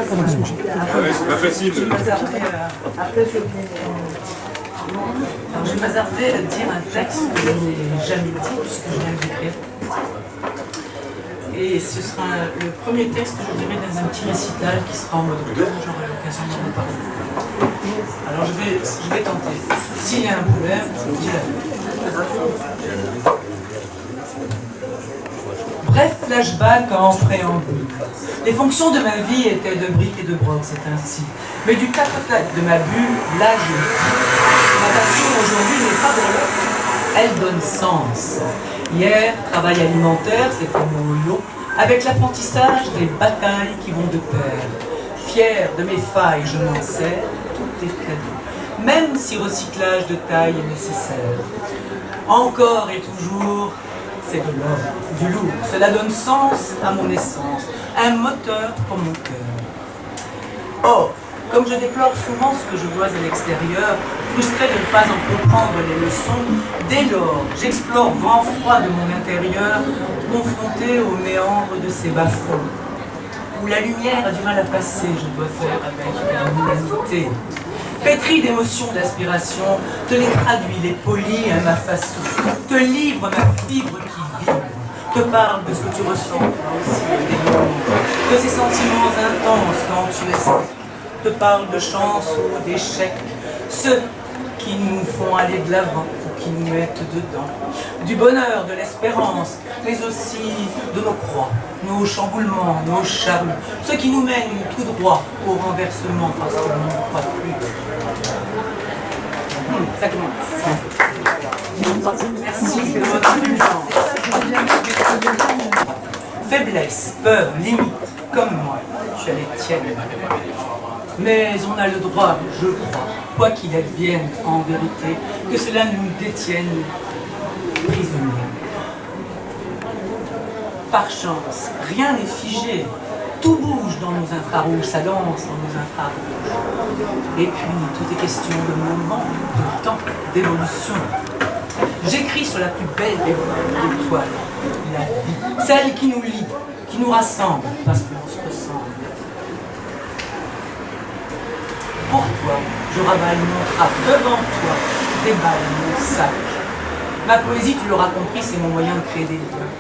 c'est pas facile. Je vais m'hasarder à dire un texte que je n'ai jamais dit puisque je viens de l'écrire. Et ce sera le premier texte que je dirai dans un petit récital qui sera en mode auteur, j'aurai l'occasion d'en parler. Alors je vais tenter. S'il y a un problème, je vous dis la fin. Bref, flashback en préambule. Les fonctions de ma vie étaient de briques et de broc, c'est ainsi. Mais du tac au tac de ma bulle, là je le dis. Ma passion aujourd'hui n'est pas de l'autre, elle donne sens. Hier, travail alimentaire, c'était mon lot, avec l'apprentissage des batailles qui vont de pair. Fier de mes failles, je m'en sers, tout est cadeau. Même si recyclage de taille est nécessaire. Encore et toujours, c'est de l'or, du lourd. Cela donne sens à mon essence, un moteur pour mon cœur. Or, comme je déplore souvent ce que je vois à l'extérieur, frustré de ne pas en comprendre les leçons, dès lors, j'explore vent froid de mon intérieur, confronté aux méandres de ces bas-fonds, où la lumière a du mal à passer, je dois faire avec l'humanité. Pétri d'émotions, d'aspiration, te les traduis, les polis à ma façon, te livre ma fibre qui vibre, te parle de ce que tu ressens, toi aussi, des moments, de ces sentiments intenses quand tu es seul, te parle de chance ou d'échecs, ceux qui nous font aller de l'avant ou qui nous mettent dedans, du bonheur, de l'espérance, mais aussi de nos croix, nos chamboulements, nos charrues, ceux qui nous mènent tout droit au renversement parce que l'on ne croit plus. Ça commence. Merci de votre indulgence. Faiblesse, peur, limite, comme moi, je suis à les tiennes. Mais on a le droit, je crois, quoi qu'il advienne en vérité, que cela nous détienne prisonniers. Par chance, rien n'est figé. Tout bouge dans nos infrarouges, ça danse dans nos infrarouges. Et puis, tout est question de moment, de temps, d'évolution. J'écris sur la plus belle des étoiles, la vie, celle qui nous lie, qui nous rassemble, parce qu'on se ressemble. Pour toi, je rabale mon trappe, devant toi, déballe mon sac. Ma poésie, tu l'auras compris, c'est mon moyen de créer des liens,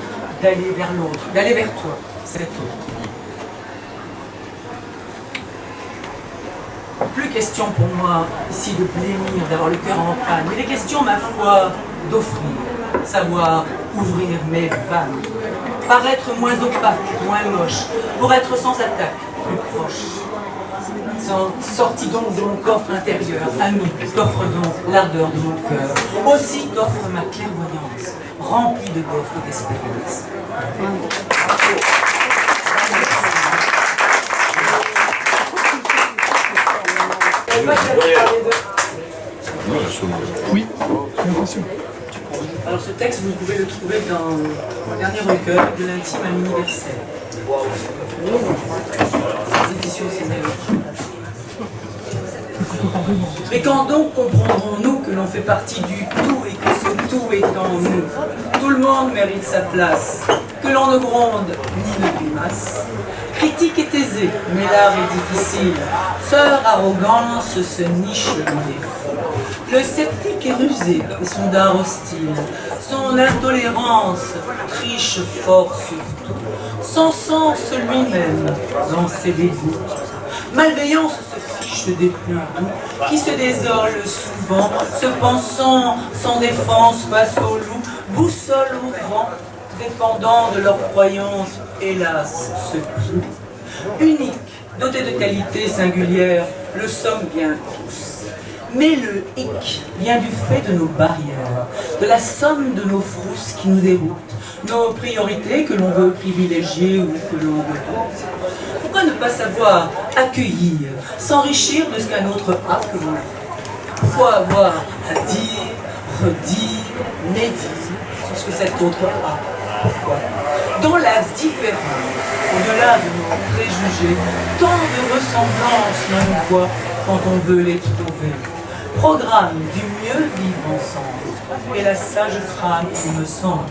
d'aller vers l'autre, d'aller vers toi, cet autre. Plus question pour moi ici de blêmir, d'avoir le cœur en panne, mais il est question, ma foi, d'offrir, savoir ouvrir mes vannes, paraître moins opaque, moins moche, pour être sans attaque, plus proche. Sorti donc de mon coffre intérieur, ami, t'offre donc l'ardeur de mon cœur, aussi t'offre ma clairvoyance, remplie de gaufres d'espérance. Oui, j'ai l'impression. Alors ce texte, vous pouvez le trouver dans mon dernier recueil de l'intime à l'universel. Les éditions Césaire. Mais quand donc comprendrons-nous que l'on fait partie du tout et que ce tout est en nous? Tout le monde mérite sa place, que l'on ne gronde ni ne grimace. Critique est aisée, mais l'art est difficile. Sœur arrogance se niche dans les fous. Le sceptique est rusé et son dard hostile. Son intolérance triche fort surtout. Son sens lui-même dans ses dégoûts. Malveillance se fiche des plus doux, qui se désolent souvent, se pensant sans défense face au loup, boussole au vent, dépendant de leur croyance, hélas, se plie. Unique, doté de qualités singulières, le sommes bien tous. Mais le hic vient du fait de nos barrières, de la somme de nos frousses qui nous déroutent, nos priorités que l'on veut privilégier ou que l'on redoute. Pourquoi ne pas savoir accueillir, s'enrichir de ce qu'un autre a que l'on a? Pourquoi avoir à dire, redire, médire sur ce que cet autre a? Pourquoi? Dans la différence, au-delà de nos préjugés, tant de ressemblances l'on voit quand on veut les trouver. Programme du mieux vivre ensemble, et la sage femme, il me semble,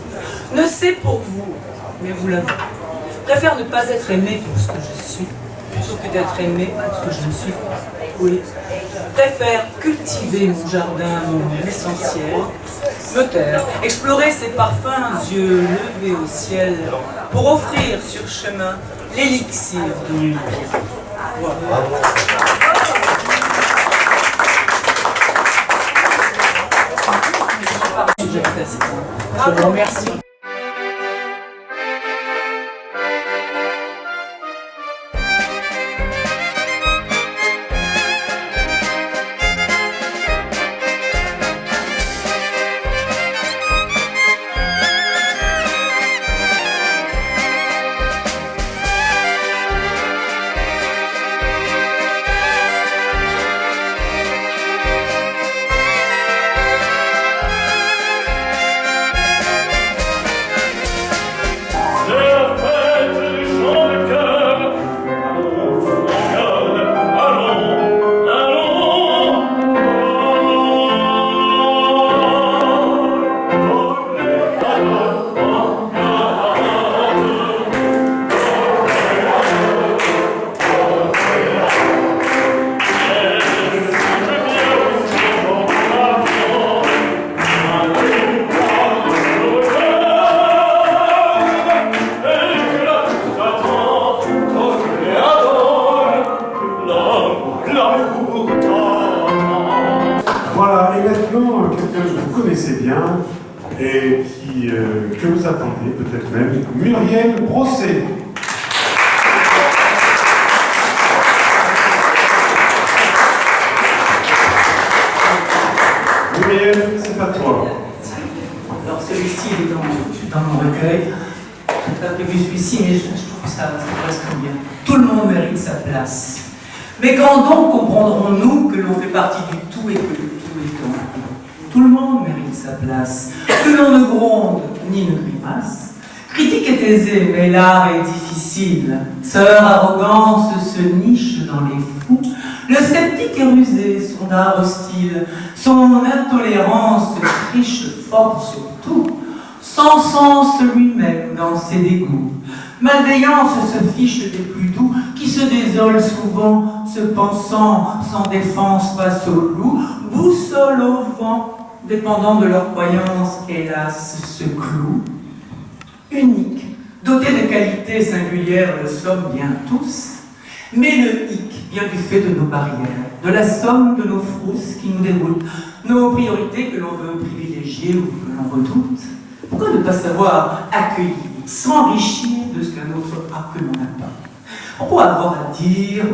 ne sait pour vous, mais vous l'avez. Préfère ne pas être aimé pour ce que je suis, plutôt que d'être aimé pour ce que je ne suis pas. Oui. Préfère cultiver mon jardin, mon essentiel, me taire, explorer ses parfums, yeux levés au ciel, pour offrir sur chemin l'élixir de mon bien. Voilà. Je vous remercie. Voilà, et maintenant, quelqu'un que vous connaissez bien et que vous attendez peut-être même, Muriel Brosset. Muriel, c'est à toi. Alors celui-ci est dans mon recueil. Je n'ai pas prévu celui-ci, mais je trouve que ça correspond bien. Tout le monde mérite sa place. Mais quand donc comprendrons-nous que l'on fait partie du tout et que le tout est en nous? Tout le monde mérite sa place, que l'on ne gronde ni ne grimace. Critique est aisée, mais l'art est difficile. Sœur arrogance se niche dans les fous. Le sceptique est rusé, son art hostile, son intolérance triche fort sur tout, sans sens lui-même dans ses dégoûts. Malveillance se fiche des plus doux, qui se désolent souvent, se pensant sans défense face au loup, boussole au vent, dépendant de leur croyance, hélas, se cloue. Unique, doté de qualités singulières, le sommes bien tous, mais le hic vient du fait de nos barrières, de la somme de nos frousses qui nous déroutent, nos priorités que l'on veut privilégier ou que l'on redoute. Pourquoi ne pas savoir accueillir, s'enrichir de ce qu'un autre a que l'on n'a pas? Pourquoi avoir à dire,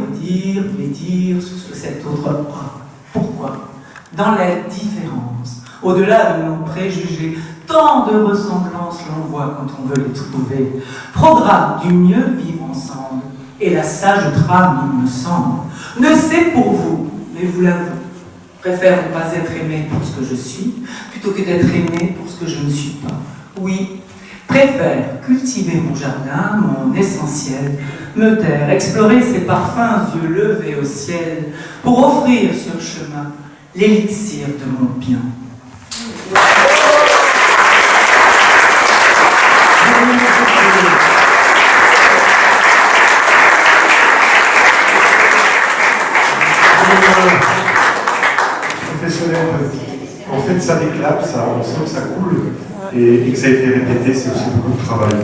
médire sur ce que cet autre a? Pourquoi? Dans la différence, au-delà de nos préjugés, tant de ressemblances l'on voit quand on veut les trouver. Programme du mieux vivre ensemble, et la sage trame, il me semble, ne sait pour vous, mais vous l'avouez. Préfère ne pas être aimé pour ce que je suis, plutôt que d'être aimé pour ce que je ne suis pas. Oui, préfère cultiver mon jardin, mon essentiel, me taire, explorer ses parfums, yeux levés au ciel, pour offrir sur chemin l'élixir de mon bien. Professionnel, en fait ça déclate, ça, on sent que ça coule et que ça a été répété, c'est aussi beaucoup de travail.